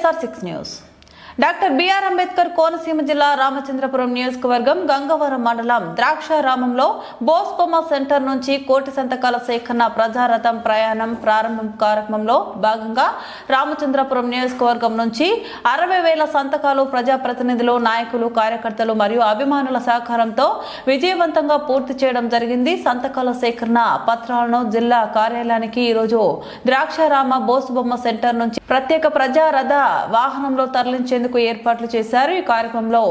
YSR 6 news doctor B R Ambedkar Konaseema జిల్లా రామచంద్రపురం నియోజకవర్గం గంగవరం మండలం ద్రాక్షారామంలో బోస్బొమ్మ సెంటర్ నుంచి కోటి సంతకాల సేకరణ ప్రజారథం ప్రయాణం ప్రారంభం కార్యక్రమంలో భాగంగా రామచంద్రపురం నియోజకవర్గం నుంచి 60,000 సంతకాలు ప్రజాప్రతినిధులు నాయకులు కార్యకర్తలు మరియు అభిమానుల సహకారంతో విజయవంతంగా పూర్తి చేయడం జరిగింది. సంతకాల సేకరణ పత్రాలను జిల్లా కార్యాలయానికి ఈరోజు ద్రాక్షారామ బోస్బొమ్మ సెంటర్ నుంచి ప్రత్యేక ప్రజారథ వాహనంలో తరలించేందుకు ఏర్పాట్లు చేశారు. ఈ కార్యక్రమంలో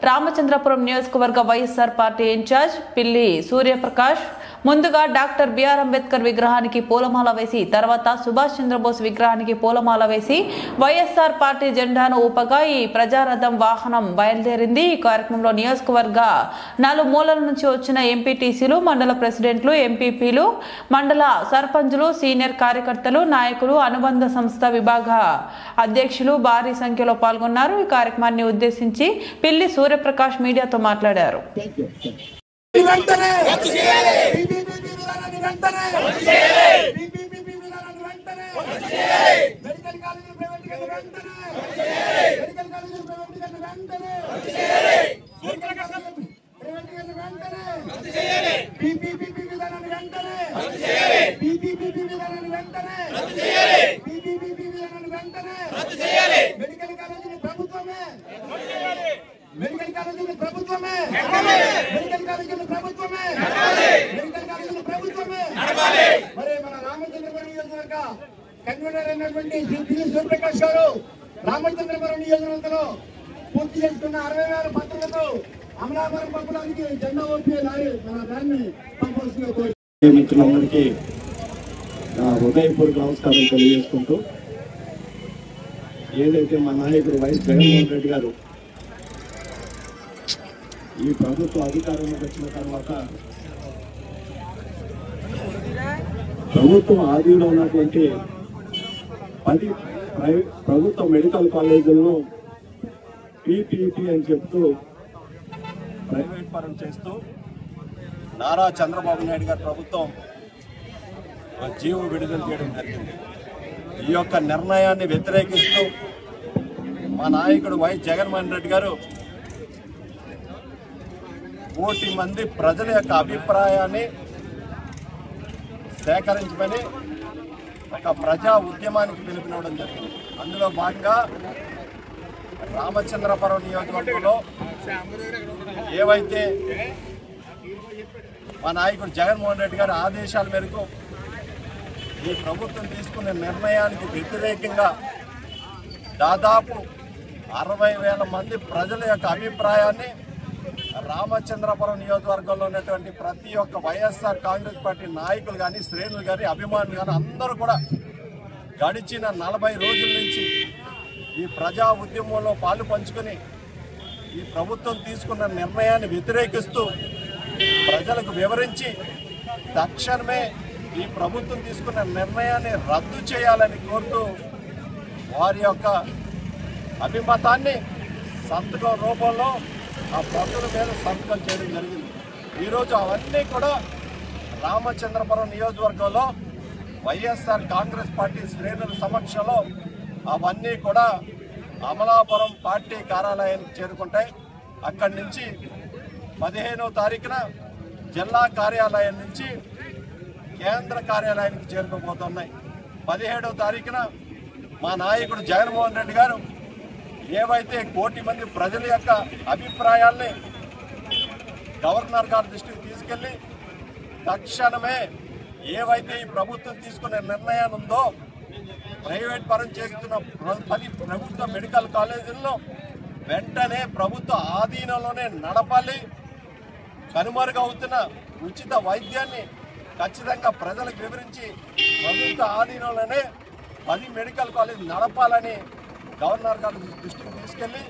రామచంద్రపురం నియోజకవర్గ వైఎస్ఆర్ పార్టీ ఇన్ఛార్జ్ పిల్లి సూర్యప్రకాష్ ముందుగా డాక్టర్ బిఆర్ అంబేద్కర్ విగ్రహానికి పూలమాల వేసి తర్వాత సుభాష్ చంద్రబోస్ విగ్రహానికి పూలమాల వేసి వైఎస్ఆర్ పార్టీ జెండాను ఊపగా ఈ ప్రజారథం వాహనం బయలుదేరింది. ఈ కార్యక్రమంలో నియోజకవర్గ నలుమూలల నుంచి వచ్చిన ఎంపీటీసీలు, మండల ప్రెసిడెంట్లు, ఎంపీపీలు, మండల సర్పంచులు, సీనియర్ కార్యకర్తలు, నాయకులు, అనుబంధ సంస్థ విభాగ అధ్యక్షులు భారీ సంఖ్యలో పాల్గొన్నారు. ఈ కార్యక్రమాన్ని ఉద్దేశించి పిల్లి సూర్యప్రకాష్ మీడియాతో మాట్లాడారు. మెడికల్ కాలేజీలు ప్రభుత్వమే మరి మన రామచంద్రపురం నియోజకవర్గ కన్వీనర్ అయినటువంటి శ్రీ పిల్లి సూర్యప్రకాష్ గారు రామచంద్రపురం నియోజకవర్గంలో పూర్తి చేసుకున్న 60,000 పత్రాలతో అమలాపురం పంపడానికి జెండా ఊపి మన దాన్ని పంపాల్సిందిగా మిత్రులందరికీ హృదయపూర్వక నమస్కారం తెలియజేసుకుంటూ ఏదైతే మా నాయకుడు వైఎస్ జగన్మోహన్ రెడ్డి గారు ఈ ప్రభుత్వ అధికారంలోకి వచ్చిన తర్వాత ప్రభుత్వం ఆదిలో ఉన్నటువంటి 10 ప్రభుత్వ మెడికల్ కాలేజీలను పీపీపీ అని చెప్తూ ప్రైవేట్ పరం చేస్తూ నారా చంద్రబాబు నాయుడు గారి ప్రభుత్వం జీవో విడుదల చేయడం జరిగింది. ఈ యొక్క నిర్ణయాన్ని వ్యతిరేకిస్తూ మా నాయకుడు వైఎస్ జగన్మోహన్ రెడ్డి గారు 1 కోటి మంది ప్రజల యొక్క అభిప్రాయాన్ని సేకరించమని ఒక ప్రజా ఉద్యమానికి పిలుపునివ్వడం జరిగింది. అందులో భాగంగా రామచంద్రపురం నియోజకవర్గంలో ఏవైతే మా నాయకుడు జగన్మోహన్ రెడ్డి గారి ఆదేశాల మేరకు ఈ ప్రభుత్వం తీసుకునే నిర్ణయానికి వ్యతిరేకంగా దాదాపు 60,000 మంది ప్రజల యొక్క అభిప్రాయాన్ని రామచంద్రపురం నియోజకవర్గంలో ఉన్నటువంటి ప్రతి ఒక్క వైఎస్ఆర్ కాంగ్రెస్ పార్టీ నాయకులు కానీ, శ్రేణులు కానీ, అభిమానులు కానీ అందరూ కూడా గడిచిన 40 రోజుల నుంచి ఈ ప్రజా ఉద్యమంలో పాలు పంచుకొని ఈ ప్రభుత్వం తీసుకున్న నిర్ణయాన్ని వ్యతిరేకిస్తూ ప్రజలకు వివరించి తక్షణమే ఈ ప్రభుత్వం తీసుకున్న నిర్ణయాన్ని రద్దు చేయాలని కోరుతూ వారి యొక్క అభిమతాన్ని సంతకం రూపంలో ఆ పత్రుల మీద సంతకం చేయడం జరిగింది. ఈరోజు అవన్నీ కూడా రామచంద్రపురం నియోజకవర్గంలో వైఎస్ఆర్ కాంగ్రెస్ పార్టీ శ్రేణుల సమక్షంలో అవన్నీ కూడా అమలాపురం పార్టీ కార్యాలయానికి చేరుకుంటాయి. అక్కడి నుంచి 15వ తారీఖున జిల్లా కార్యాలయం నుంచి కేంద్ర కార్యాలయానికి చేరుకోబోతున్నాయి. 17వ తారీఖున మా నాయకుడు జగన్మోహన్ రెడ్డి గారు ఏవైతే 1 కోటి మంది ప్రజల యొక్క అభిప్రాయాల్ని గవర్నర్ గారి దృష్టికి తీసుకెళ్లి తక్షణమే ఏవైతే ఈ ప్రభుత్వం తీసుకునే నిర్ణయాన్ని ఉందో ప్రైవేట్ పరం చేస్తున్న 10 ప్రభుత్వ మెడికల్ కాలేజీల్లో వెంటనే ప్రభుత్వ ఆధీనంలోనే నడపాలి, కనుమరుగవుతున్న ఉచిత వైద్యాన్ని ఖచ్చితంగా ప్రజలకు వివరించి ప్రభుత్వ ఆధీనంలోనే 10 మెడికల్ కాలేజ్ నడపాలని గవర్నర్ గారి దృష్టికి తీసుకెళ్లి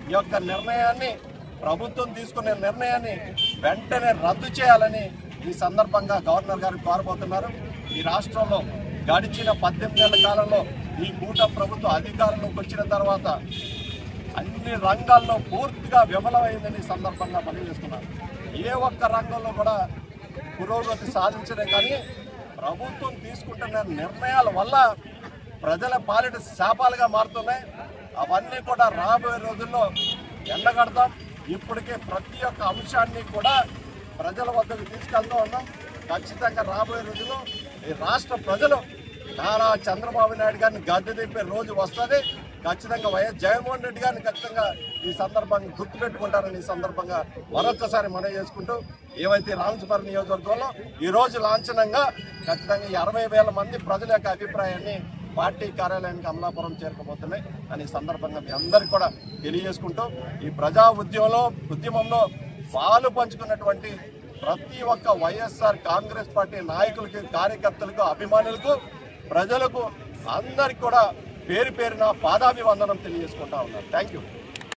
ఈ యొక్క నిర్ణయాన్ని, ప్రభుత్వం తీసుకునే నిర్ణయాన్ని వెంటనే రద్దు చేయాలని ఈ సందర్భంగా గవర్నర్ గారు కోరబోతున్నారు. ఈ రాష్ట్రంలో గడిచిన 18 ఏళ్ల కాలంలో ఈ కూటమి ప్రభుత్వం అధికారంలోకి వచ్చిన తర్వాత అన్ని రంగాల్లో పూర్తిగా విఫలమైందని ఈ సందర్భంగా పనిచేస్తున్నారు. ఏ ఒక్క రంగంలో కూడా పురోగతి సాధించలే కానీ ప్రభుత్వం తీసుకుంటున్న నిర్ణయాల వల్ల ప్రజల పాలిట శాపాలుగా మారుతున్నాయి. అవన్నీ కూడా రాబోయే రోజుల్లో ఎండగడతాం. ఇప్పటికే ప్రతి ఒక్క అంశాన్ని కూడా ప్రజల వద్దకు తీసుకెళ్తూ ఉన్నాం. ఖచ్చితంగా రాబోయే రోజుల్లో ఈ రాష్ట్ర ప్రజలు నారా చంద్రబాబు నాయుడు గారిని గద్దె దింపే రోజు వస్తుంది. ఖచ్చితంగా వైఎస్ జగన్మోహన్ రెడ్డి గారిని ఖచ్చితంగా ఈ సందర్భంగా గుర్తుపెట్టుకుంటారని ఈ సందర్భంగా మరొకసారి మనవి చేసుకుంటూ, ఏవైతే రామచంద్రపురం నియోజకవర్గంలో ఈ రోజు లాంఛనంగా ఖచ్చితంగా ఈ 60,000 మంది ప్రజల యొక్క అభిప్రాయాన్ని పార్టీ కార్యాలయానికి అమలాపురం చేరుకోబోతున్నాయి అని సందర్భంగా మీ అందరికీ కూడా తెలియజేసుకుంటూ, ఈ ప్రజా ఉద్యమంలో పాలు పంచుకున్నటువంటి ప్రతి ఒక్క వైఎస్ఆర్ కాంగ్రెస్ పార్టీ నాయకులకి, కార్యకర్తలకు, అభిమానులకు, ప్రజలకు అందరికి కూడా పేరు పేరున పాదాభివందనం తెలియజేసుకుంటా ఉన్నాను. Thank you.